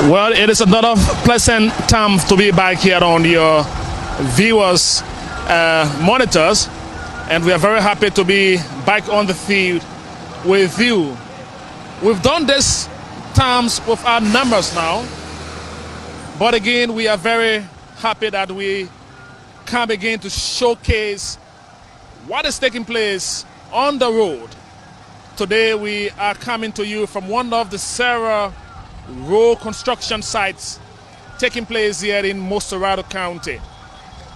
Well, it is another pleasant time to be back here on your viewers' monitors, and we are very happy to be back on the field with you. We've done this times with our numbers now, but again, we are very happy that we can begin to showcase what is taking place on the road. Today, we are coming to you from one of the Sarah road construction sites taking place here in Moserado County.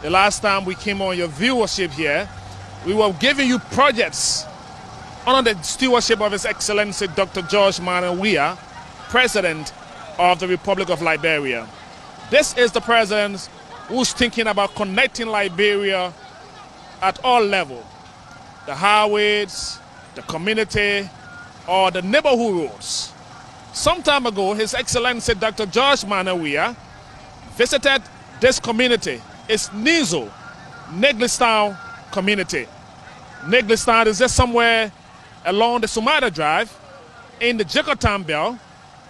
The last time we came on your viewership here, we were giving you projects under the stewardship of His Excellency Dr. George Manuel Weah, President of the Republic of Liberia. This is the president who's thinking about connecting Liberia at all levels, the highways, the community, or the neighborhood roads. Some time ago, His Excellency Dr. George Manuel Weah visited this community. It's Nizo, Neglistown community. Neglistown is just somewhere along the Sumada Drive in the Jacotown Belt.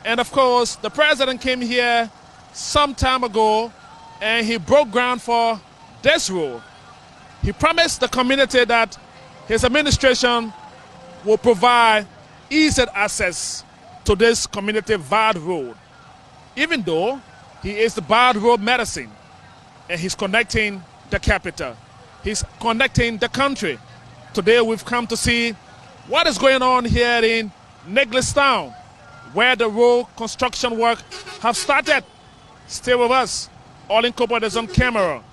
And of course, the president came here some time ago and he broke ground for this road. He promised the community that his administration will provide easy access to this community bad road, even though he is the bad road medicine and he's connecting the capital. He's connecting the country. Today we've come to see what is going on here in Neglistown, where the road construction work have started. Stay with us. All Incorporated is on camera.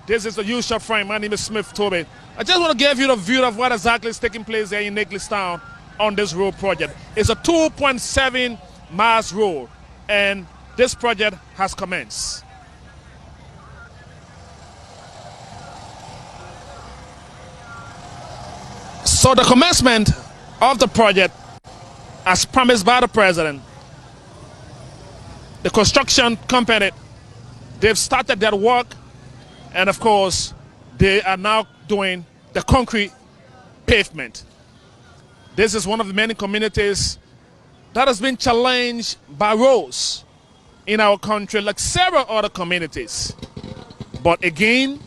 This is the usual frame. My name is Smith Toby. I just want to give you the view of what exactly is taking place here in Neglistown on this road project. It's a 2.7 miles road, and this project has commenced. So the commencement of the project, as promised by the president, the construction company, they've started their work, and of course, they are now doing the concrete pavement. This is one of the many communities that has been challenged by roads in our country, like several other communities. But again,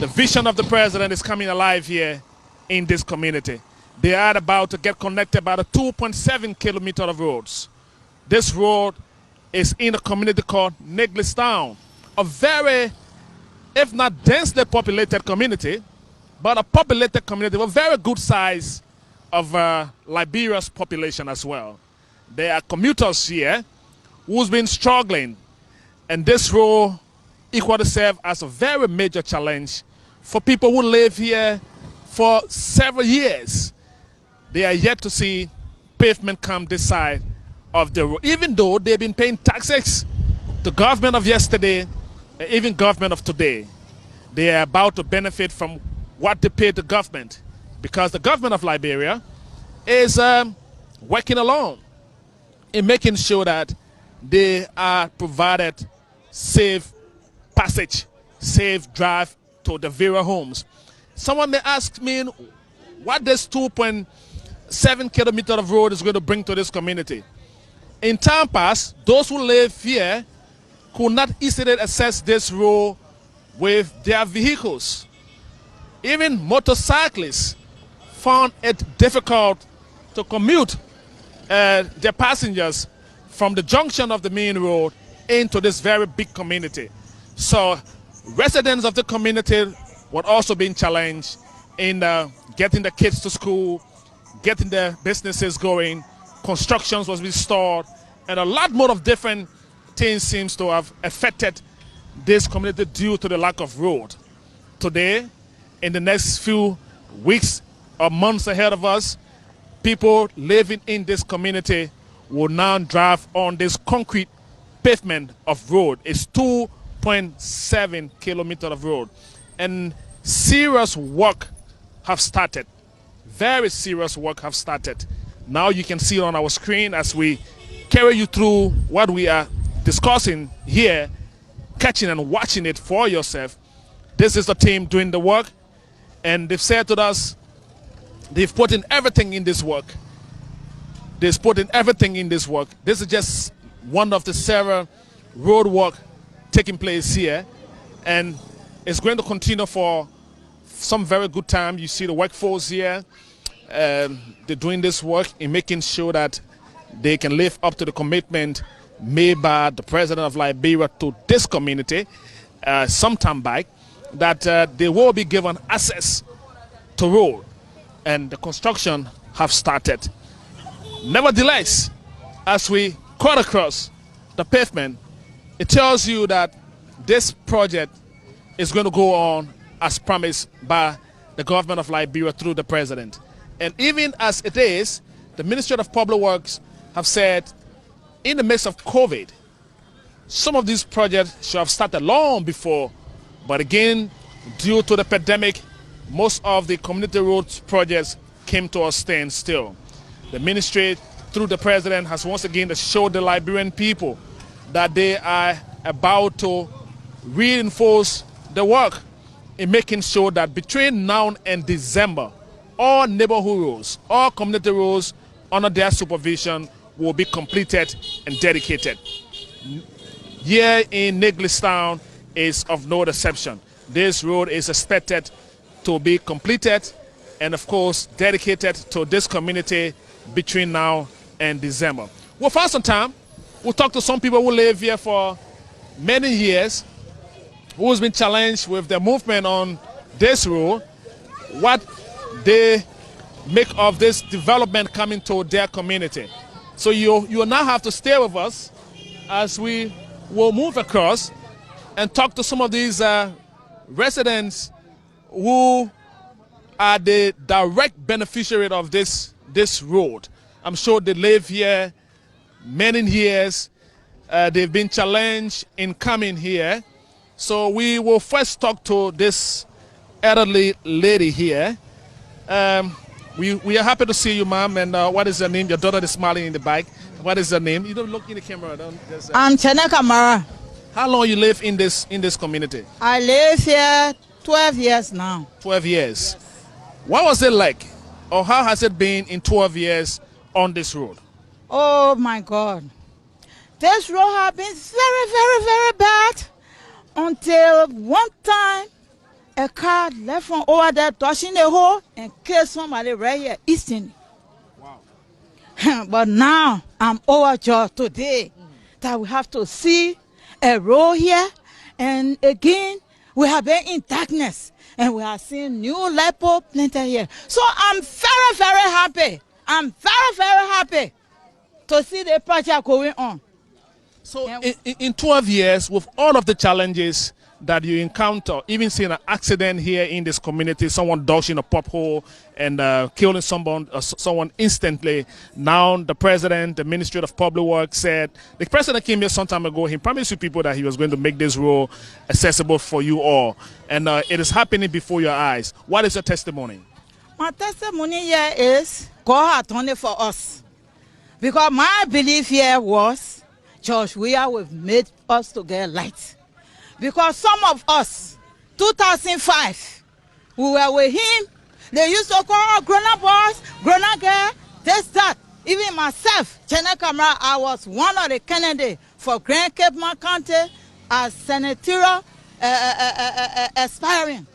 the vision of the president is coming alive here in this community. They are about to get connected by the 2.7 kilometers of roads. This road is in a community called Neglistown, a very, if not densely populated community, but a populated community with very good size of Liberia's population as well. There are commuters here who's been struggling, and this road equally serves as a very major challenge for people who live here for several years. They are yet to see pavement come this side of the road, even though they've been paying taxes. The government of yesterday, even government of today, they are about to benefit from what they paid the government, because the government of Liberia is working along in making sure that they are provided safe passage, safe drive to the various homes. Someone may ask me what this 2.7 kilometers of road is going to bring to this community. In time past, those who live here could not easily access this road with their vehicles. Even motorcyclists found it difficult to commute their passengers from the junction of the main road into this very big community. So residents of the community were also being challenged in getting the kids to school, getting their businesses going, constructions was restored, and a lot more of different things seems to have affected this community due to the lack of road. Today, in the next few weeks or months ahead of us, people living in this community will now drive on this concrete pavement of road. It's 2.7 kilometers of road. And serious work have started. Very serious work have started. Now you can see it on our screen as we carry you through what we are discussing here, catching and watching it for yourself. This is the team doing the work, and they've said to us, they've put in everything in this work. They've put in everything in this work. This is just one of the several road work taking place here, and it's going to continue for some very good time. You see the workforce here. They're doing this work in making sure that they can live up to the commitment made by the president of Liberia to this community some time back, that they will be given access to road, and the construction have started. Nevertheless, as we cut across the pavement, it tells you that this project is going to go on as promised by the government of Liberia through the president. And even as it is, the Ministry of Public Works have said in the midst of COVID, some of these projects should have started long before, but again, due to the pandemic, most of the community roads projects came to a standstill. The ministry, through the president, has once again assured the Liberian people that they are about to reinforce the work in making sure that between now and December, all neighborhood roads, all community roads under their supervision will be completed and dedicated. Here in Neglistown is of no exception. This road is expected to be completed and of course dedicated to this community between now and December. We'll find some time. We'll talk to some people who live here for many years, who's been challenged with the movement on this road, what they make of this development coming to their community. So you will now have to stay with us as we will move across and talk to some of these residents who are the direct beneficiary of this road. I'm sure they live here many years. They've been challenged in coming here. So we will first talk to this elderly lady here. We are happy to see you, ma'am. And what is your name? Your daughter is smiling in the back. What is her name? You don't look in the camera. I'm Chene Kamara. How long you live in this community? I live here 12 years now. 12 years. What was it like, or how has it been in 12 years on this road? Oh my God. This road has been very, very, very bad until one time a car left from over there touching the hole and killed somebody right here instantly. Wow. But now I'm overjoyed today that we have to see a road here, and again we have been in darkness and we have seen new light bulb planted here. So I'm very, very happy. I'm very, very happy to see the project going on. So in 12 years, with all of the challenges that you encounter, even seeing an accident here in this community, someone dodging a pothole and killing someone instantly. Now the president, the Ministry of Public Works said, the president came here some time ago, he promised you people that he was going to make this road accessible for you all. And it is happening before your eyes. What is your testimony? My testimony here is God has done it for us. Because my belief here was George Weah will make us to get light. Because some of us, 2005, we were with him. They used to call grown-up boys, grown-up girl, this, that. Even myself, Chene Kamara, I was one of the candidates for Grand Cape County as senatorial aspiring.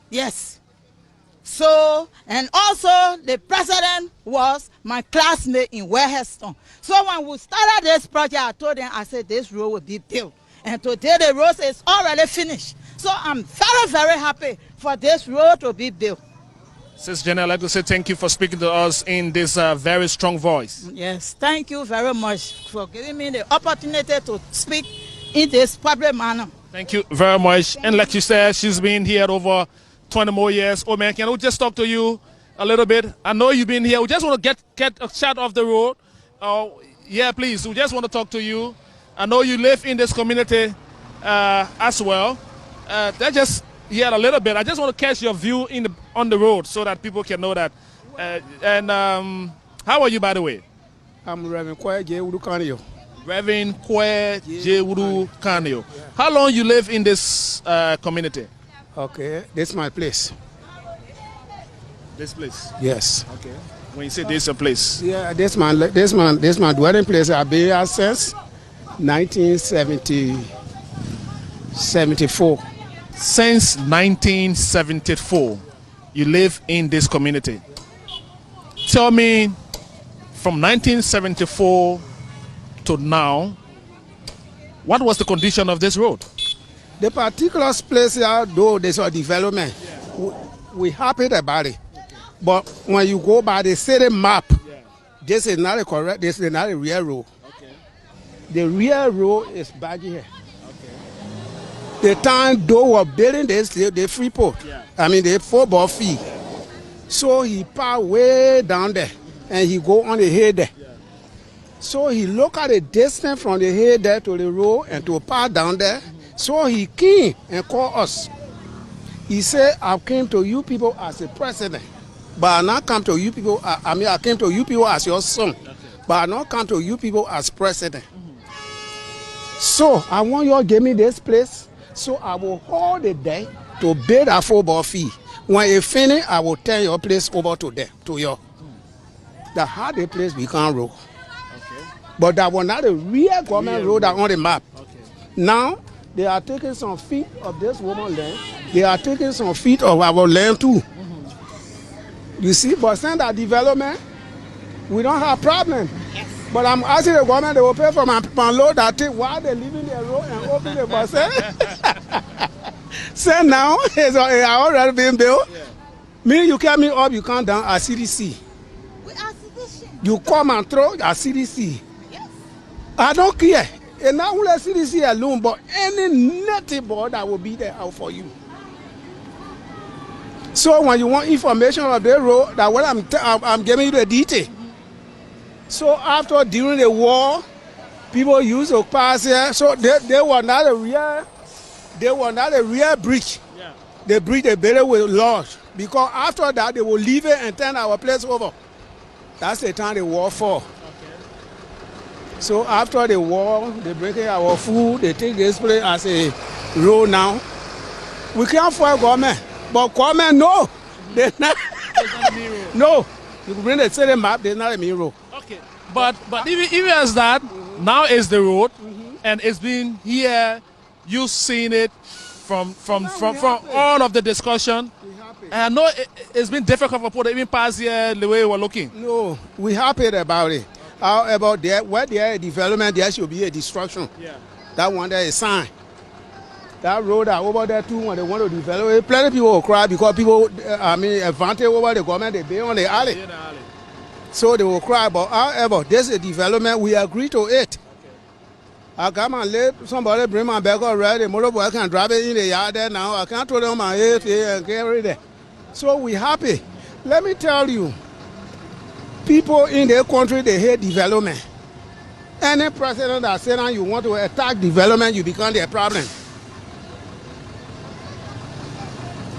Yes. So, and also the president was my classmate in Weah. So when we started this project, I told them, I said, this road will be built. And today the road is already finished. So I'm very, very happy for this road to be built. Sister Jenny, I'd like to say thank you for speaking to us in this very strong voice. Yes, thank you very much for giving me the opportunity to speak in this public manner. Thank you very much. And like you said, she's been here over 20 more years. Oh man, can we just talk to you a little bit? I know you've been here. We just want to get a shot of the road. Yeah, please. We just want to talk to you. I know you live in this community as well. They're just here a little bit. I just want to catch your view on the road so that people can know that. How are you, by the way? I'm Reverend Weah Kanyo. Reverend Weah Kanyo. How long you live in this community? Okay, this is my place. This place? Yes. Okay. When you say this is a place? Yeah, this my dwelling place. I've been here since 1974. Since 1974, you live in this community. Tell me, from 1974 to now, what was the condition of this road? The particular place here, though there's a development, we happy about it. But when you go by the city map, this is not a correct, this is not a real road. The real road is back here. The time though was building this, the free port. I mean the football field. So he parked way down there and he go on the hill there. So he look at the distance from the hill there to the road and to park down there. So he came and called us. He said, I came to you people as a president, but I not come to you people, I came to you people as your son, but I not come to you people as president. So I want you to give me this place, so I will hold it there to build a football field. When it finish, I will turn your place over to them, to you. That how the place become road. But that was not a real government road that on the map. Now, they are taking some feet of this woman's land. They are taking some feet of our land too. You see, but since that development, we don't have problem. But I'm asking the government, they will pay for my load that thing while they're leaving the road and open the bus. Say now, it's already been built. Me, you carry me up, you come down at CDC. We are citizens. You come and throw at CDC. Yes. I don't care. And not only CDC alone, but any native board that will be there out for you. So when you want information of the road, that what I'm giving you the detail. So after during the war, people used to pass here. So they were not a real bridge. The bridge they built with logs. Because after that they will leave it and turn our place over. That's the time the war fought. So after the war, they break our food, they take this place as a road now. We can't fight government, but government no. They're not. No, you bring the city map, there's not a main road. Okay, but even as that, now is the road, and it's been here. You've seen it from all of the discussion. And I know it's been difficult for people to even pass here the way we're looking. No, we happy about it. About there, where there is development, there should be a destruction. That one there is sign. That road that over there too, when they want to develop it, plenty of people will cry because people, advantage over the government, they build on the alley. So they will cry. But however, this is a development, we agree to it. I come and let somebody bring my bag already, the motorbike can drive it in the yard there now. I can't throw it on my head and carry it there. So we happy. Let me tell you, people in their country, they hate development. Any president that says you want to attack development, you become their problem.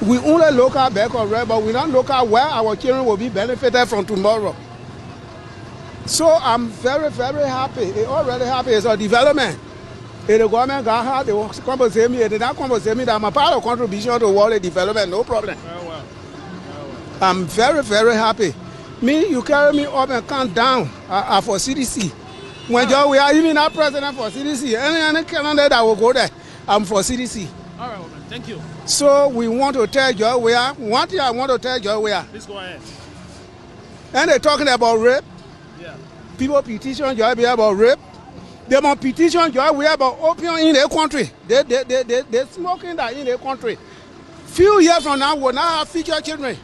We only look at back already, but we don't look at where our children will be benefited from tomorrow. So I'm very, very happy. They're already happy. It's a development. If the government got hard, they will compensate me. If they don't compensate me, I'm a part of contribution to world development, no problem. Very well. I'm very, very happy. Me, you carry me up and come down for CDC. When we are even not president for CDC, any calendar that will go there, I'm for CDC. All right, woman. Thank you. So we want to tell you, Weah, one thing I want to tell you, Weah. Please go ahead. And they're talking about rape. People petition Joy Weah about rape. They want petition Joy Weah about opium in their country. They're smoking that in their country. Few years from now, we'll not have future children.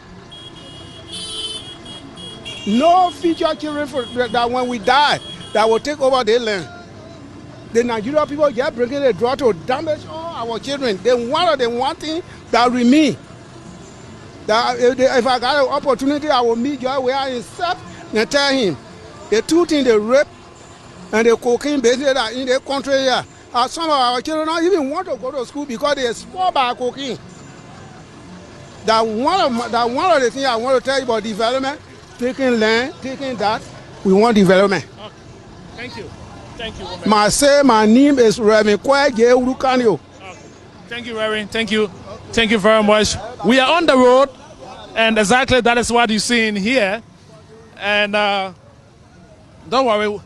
No future children that when we die, that will take over their land. The Nigerian people just bringing a drug to damage all our children. They want one thing that remain. That if I got an opportunity, I will meet Joy Weah himself and tell him the two things, the rape and the cocaine business that in the country here. Some of our children don't even want to go to school because they are spoiled by cocaine. That one of the things I want to tell you about development, taking land, taking that, we want development. Okay. Thank you. Thank you, woman. My name is Reverend Weah. Okay. Thank you, Reverend. Thank you. Thank you very much. We are on the road, and exactly that is what you're seeing here. And don't worry,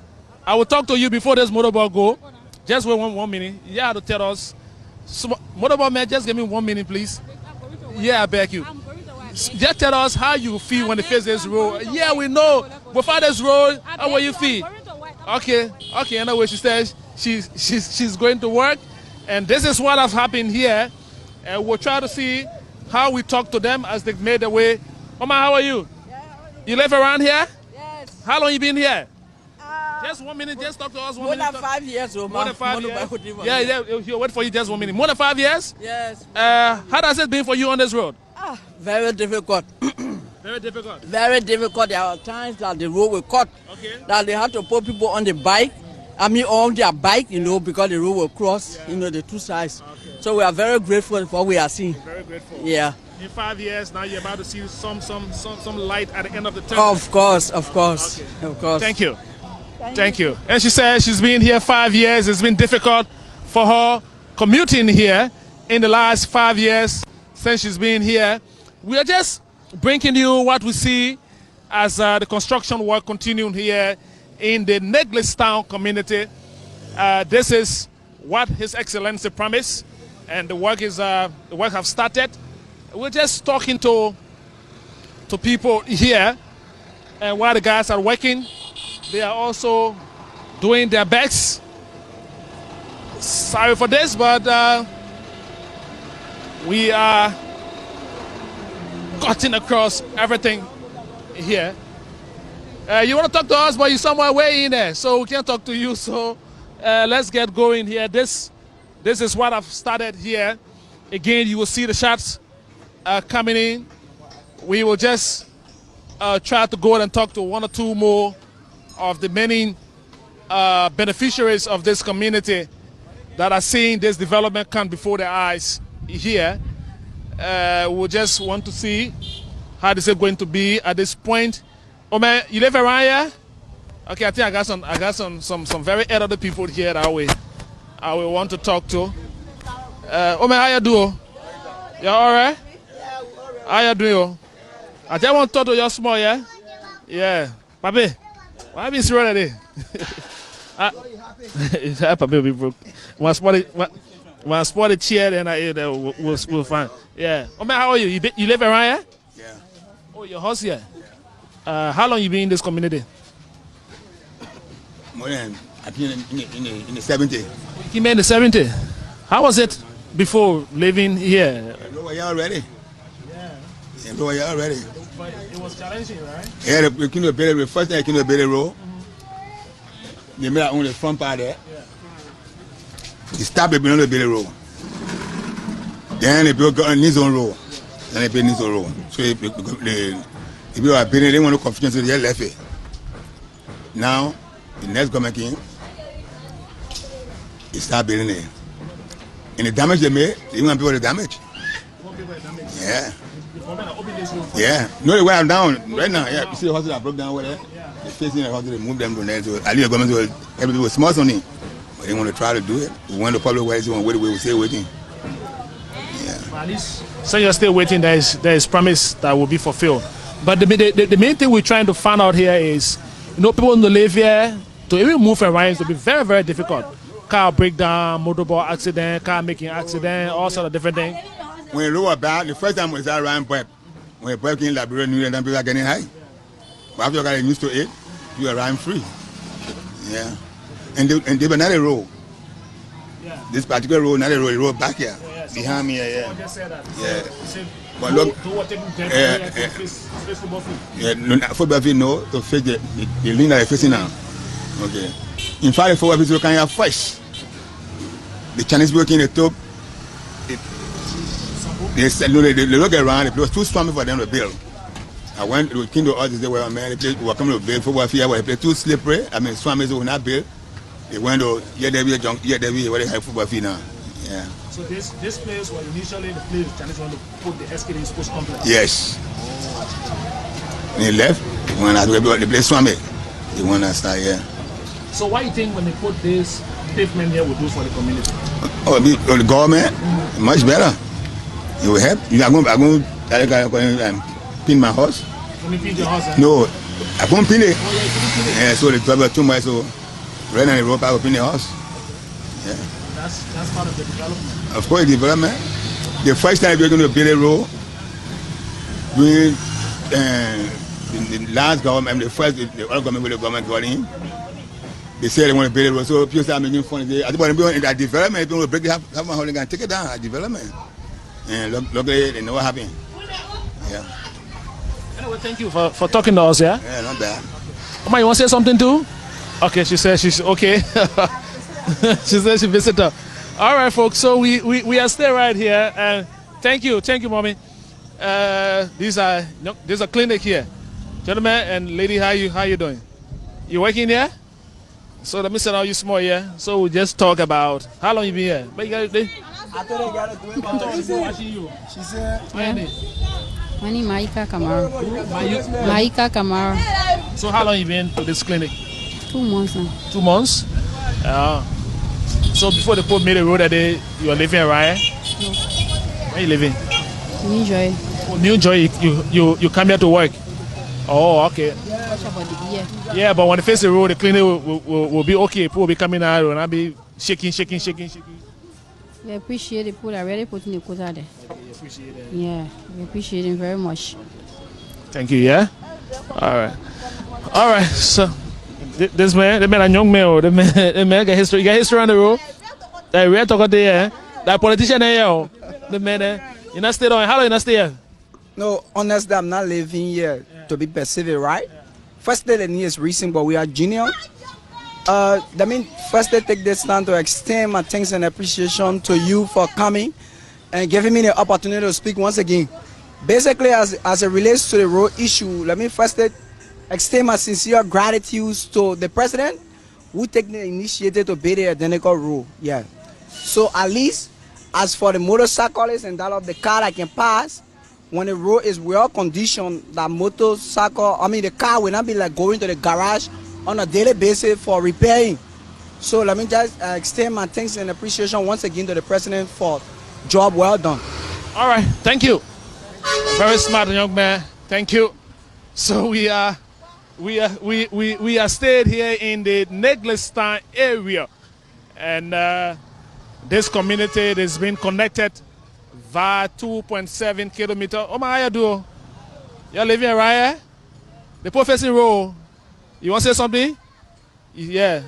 I will talk to you before this motorbike go. Just wait 1 minute. You have to tell us. Motorball man, just give me 1 minute, please. Yeah, I beg you. Just tell us how you feel when you face this road. Yeah, we know. Before this road, how will you feel? Okay. Anyway, she says she's going to work, and this is what has happened here. And we'll try to see how we talk to them as they made their way. Mama, how are you? You live around here? Yes. How long you been here? Just 1 minute. Just talk to us 1 minute. More than 5 years, More than 5 years. Yeah. He'll wait for you just 1 minute. More than 5 years? Yes. How does it been for you on this road? Very difficult. Very difficult. Very difficult. There are times that the road will cut. Okay. That they have to put people on the bike. On their bike, because the road will cross, the two sides. Okay. So we are very grateful for what we are seeing. Very grateful. Yeah. In 5 years, now you're about to see some light at the end of the tunnel. Of course. Okay. Of course. Thank you. Thank you. And she said she's been here 5 years. It's been difficult for her commuting here in the last 5 years since she's been here. We are just bringing you what we see as the construction work continuing here in the Neglestown community. This is what His Excellency promised, and the work have started. We're just talking to people here, and while the guys are working, they are also doing their best. Sorry for this, but we are cutting across everything here. You want to talk to us, but you're somewhere way in there, so we can't talk to you. So let's get going here. This is what I've started here. Again, you will see the shots coming in. We will just try to go and talk to 1 or 2 more of the many beneficiaries of this community that are seeing this development come before their eyes here. We just want to see how this is going to be at this point. Oh man, you live around here? Okay, I think I got some very elderly people here that I will want to talk to. Oh man, how you doing? You all right? How you doing? I just want to talk to you small, yeah? Yeah. Papi, why are you so ready? Papi will be broke. When I spot the chair, then we'll find. Yeah. Oh man, how are you? You live around here? Yeah. Oh, your house here? How long you been in this community? More than I've been in the 70s. You came in the 70s. How was it before living here? You know where you already? Yeah. You know where you already? But it was challenging, right? Yeah, the Kino Bailey, first time Kino Bailey Road. They made on the front part there. Yeah. They stopped it below the Bailey Road. Then they built a Nizon Road. Then they built Nizon Road. So the people are building, they want to confuse, so they left it. Now, the next government came, they start building it. And the damage they made, they want people to damage. Yeah. Yeah. No, they went down right now. Yeah. You see the hospital that broke down over there? Yeah. They're facing the hospital, they moved them to there. So I leave the government to everybody was smart on it. But they want to try to do it. We want the public where they want to wait, we will stay waiting. Yeah. At least, so you're still waiting, there is promise that will be fulfilled. But the main thing we're trying to find out here is, people want to live here, to even move around, to be very, very difficult. Car breakdown, motorball accident, car making accident, all sort of different things. When you look about, the first time we started riding pipe, when you pipe in Liberia, New Year, then people are getting high. But after you got used to it, you are riding free. Yeah. And they were not a road. Yeah. This particular road, not a road, the road back here. Yeah. Behind me, yeah. Just say that. Yeah. So, but look, football field, no, to face the lane that they're facing now. Okay. In fact, the football field can have fresh. The Chinese people in the top, they look around, it was too stormy for them to build. I went to King of Artists, they were man, they were coming to build football field, they played too slippery. I mean, swammies will not build. They went to, where they have football field now. Yeah. So this place was initially the place the Chinese wanted to put the SKD sports complex? Yes. When they left, they went out to the place swammy. They went to start here. So what do you think when they put this pavement here will do for the community? Oh, the government, much better. It will help. I'm going to pin my horse. When you pin your horse? No, I won't pin it. Oh, yeah, you pin it. Yeah, so the trouble too much, so right now the rope I will pin the horse. Yeah. That's part of the development. Of course, development. The first time we're going to build a road, during the last government, the other government with the government got in, they said they want to build a road. So people start making fun. I think when people in that development, people will break it, have one holding and take it down at development. And luckily, they know what happened. Yeah. Anyway, thank you for talking to us, yeah? Yeah, not bad. Mama, you want to say something too? Okay, she said she's okay. She said she visited. All right, folks. So we are still right here, and thank you, mommy. There's a clinic here, gentlemen and lady. How you doing? You working here? So let me sit down you small here. So we just talk about how long you been here. But you got it. I thought I got to do it. Watching you. She said, My name. My name is Maika Kamara. Maika Kamara. So how long you been to this clinic? 2 months now. 2 months. So before the Pope made a road that day, you were living around here? No. Where you living? New Joy. Oh, New Joy. You come here to work. Oh, okay. Yeah, but when they face the road, the clinic will be okay. People will be coming out and I'll be shaking. We appreciate the people that really put in the quota there. Okay, you appreciate it. Yeah, we appreciate it very much. Thank you, yeah? All right, so this man, a young man, the man got history. You got history on the road? That real talker there, that politician there, the man there. You not stay on, how long you not stay here? no, honestly, I'm not living here to be perceived, right? First day the new is recent, but we are junior. That means first they take this time to extend my thanks and appreciation to you for coming and giving me the opportunity to speak once again. Basically, as it relates to the road issue, let me first extend my sincere gratitude to the president who take the initiative to build the identical road. Yeah. So at least as for the motorcyclists and that of the car that can pass, when the road is well conditioned, that the car will not be like going to the garage on a daily basis for repairing. So let me just extend my thanks and appreciation once again to the president for job well done. All right, thank you. Very smart young man. Thank you. So we are stayed here in the Neglistan area, and this community has been connected via 2.7 kilometers. Oh my, how you do? You're living right here? The professor road. You want to say something? Yeah.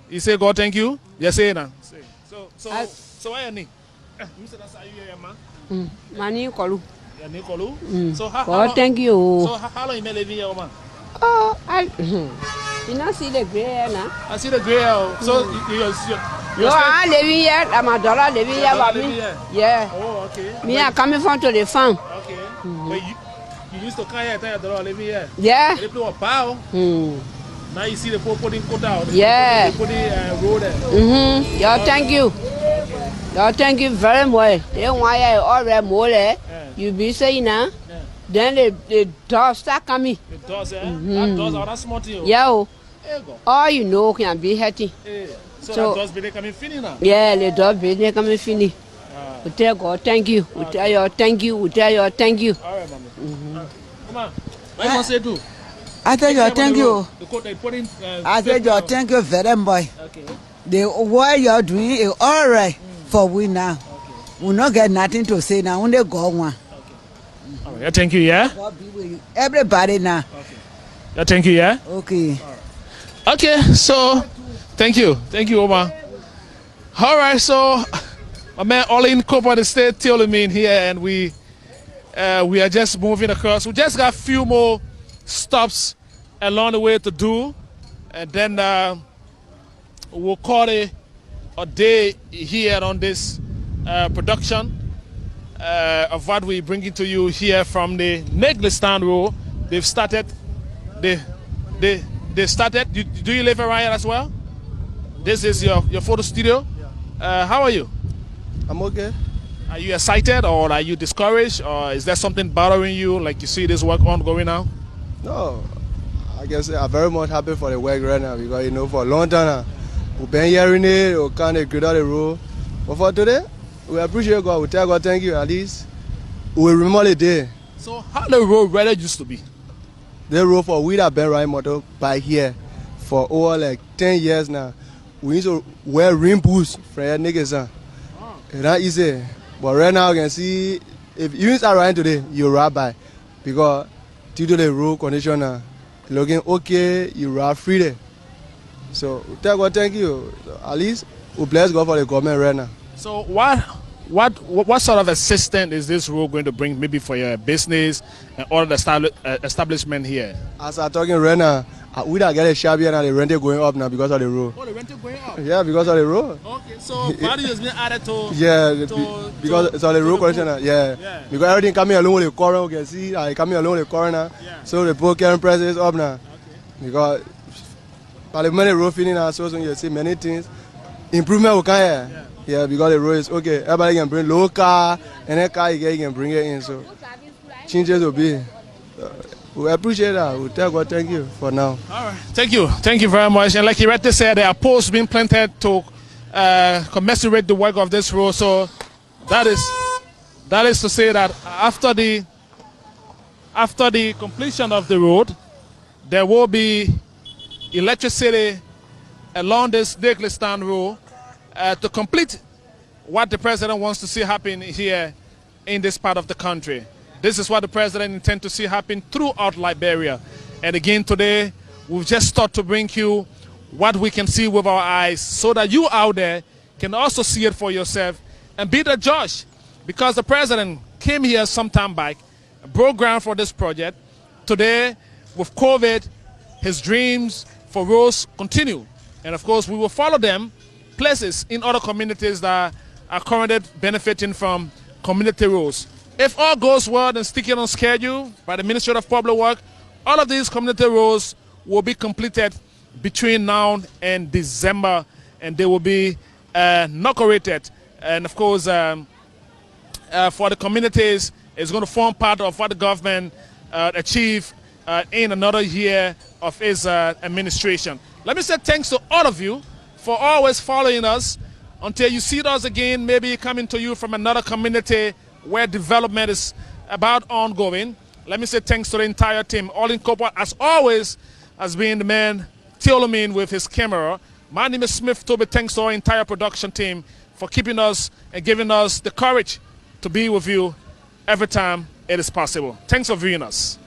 You say God thank you? Yes, say now. So why your name? My name Kolu. Your name Kolu? So God thank you. So how long you been living here, man? Oh, you not see the gray hair now? I see the gray hair. So No, I'm living here. I'm a dollar living here. But me, yeah. Oh, okay. Me, I coming from to the farm. Okay. But you used to come here and tell your dollar living here. Yeah. They play a pow. Now you see the people putting quota out. Yeah. They put the road there. Y'all thank you. Y'all thank you very much. They want you already more there. You be saying now. Then the dogs start coming. The dogs, that dogs are that small to you. Yeah. There you go. All you know can be healthy. So the dogs be coming finish now. Yeah, the dog be coming finish. We tell God thank you. We tell you thank you. We tell you thank you. All right, mommy. Come on. What you want to say too? I tell you thank you. I tell you thank you very much. Okay. The what you are doing is all right for we now. Okay. We not get nothing to say now. Only God one. Okay. All right. Thank you. Yeah. God be with you. Everybody now. Okay. Yeah. Thank you. Yeah. Okay. Right. Okay. So, thank you, Omar. All right. So, my man Olin Cooper is still telling me in here, and we are just moving across. We just got a few more stops along the way to do, and then we'll call it a day here on this production of what we bring to you here from the Neglistan Road. They've started. They started. Do you live around here as well? This is your photo studio. How are you? I'm okay. Are you excited or are you discouraged, or is there something bothering you, like you see this work ongoing now? No, I guess I'm very much happy for the work right now because for a long time now, we've been hearing it, we can't get out the road. But for today, we appreciate God. We tell God thank you. At least we remember the day. So how the road really used to be? The road for we that been riding motor by here for over like 10 years now. we need to wear rain boots for your niggas. It's not easy. But right now you can see if you start riding today, you ride by because due to the road condition looking okay, you ride free there. So tell God thank you. So, at least we bless God for the government right now. So what sort of assistance is this road going to bring maybe for your business and all the establishment here? As I'm talking right now, we don't get a shabby and the rent is going up now because of the road. Oh, the rent is going up? Yeah, because of the road. Okay, so value has been added to... Because it's on the road condition. Yeah. Because everything coming along with the coroner, you can see, coming along with the coroner. Yeah. So the poor carrying price is up now. Okay. Because by the money road feeding now, so you see many things. Improvement will come here. Yeah, because the road is okay. Everybody can bring low car, and then car you can bring it in. So changes will be. We appreciate that. We tell God thank you for now. All right. Thank you very much. And like you rightly said, there are posts being planted to commensurate the work of this road. So that is to say that after the completion of the road, there will be electricity along this Dagestan road to complete what the president wants to see happen here in this part of the country. This is what the president intends to see happen throughout Liberia. And again today, we've just thought to bring you what we can see with our eyes so that you out there can also see it for yourself and be the judge. Because the president came here some time back, broke ground for this project. Today, with COVID, his dreams for roads continue. And of course, we will follow them places in other communities that are currently benefiting from community roads. If all goes well and sticking on schedule by the Ministry of Public Works, all of these community roads will be completed between now and December, and they will be inaugurated. And of course, for the communities, it's going to form part of what the government achieved in another year of its administration. Let me say thanks to all of you for always following us. Until you see us again, maybe coming to you from another community where development is about ongoing. Let me say thanks to the entire team. All in corporate, as always, has been the man Theolomin with his camera. My name is Smith Toby. Thanks to our entire production team for keeping us and giving us the courage to be with you every time it is possible. Thanks for viewing us.